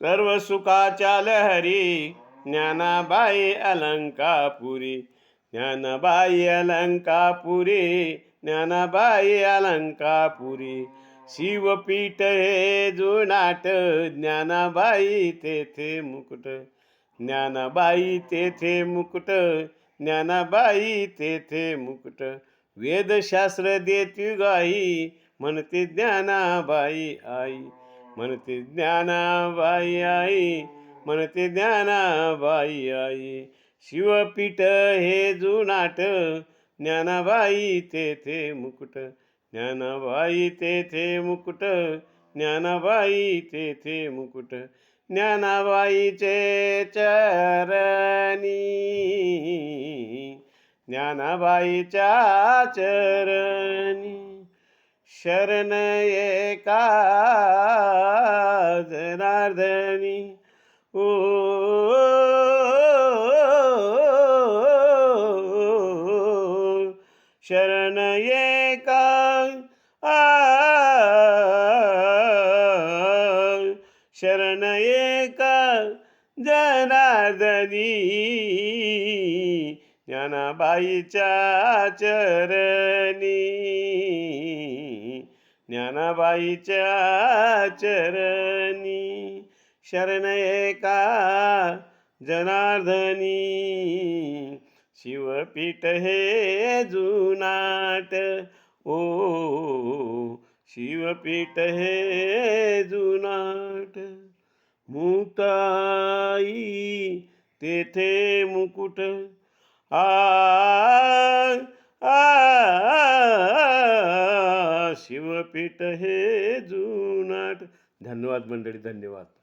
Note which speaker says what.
Speaker 1: सर्व सुखाच्या लहरी ज्ञानाबाई अलंकापुरी, ज्ञानाबाई अलंकापुरी, ज्ञानाबाई अलंकापुरी. शिवपीठ हे जुनाट, ज्ञानाबाई तेथे मुकुट, ज्ञानाबाई तेथे मुकुट, ज्ञानाबाई तेथे मुकुट. वेदशास्त्र देती गाई, म्हणते ज्ञानाबाई आई, म्हणते ज्ञानाबाई आई, म्हणते ज्ञानाबाई आई. शिवपीठ हे जुनाट, ज्ञानाबाई तेथे मुकुट, ज्ञानाबाई तेथे मुकुट, ज्ञानाबाई तेथे मुकुट. ज्ञानाबाईचे चरणी, ज्ञानाबाईच्या चरणी. शरण एका जनार्दनी, ओ शरण एका शरण एका जनार्दनी. ज्ञानाबाईच्या चरणी, ज्ञानाबाईच्या चरणी. शरण एका जनार्दनी. शिवपीठ हे जुनाट, ओ शिवपीठ हे जुनाट. मुक्ताई तेथे मुकुट, आ शिवपीठ हे जुनाट. धन्यवाद मंडळी, धन्यवाद.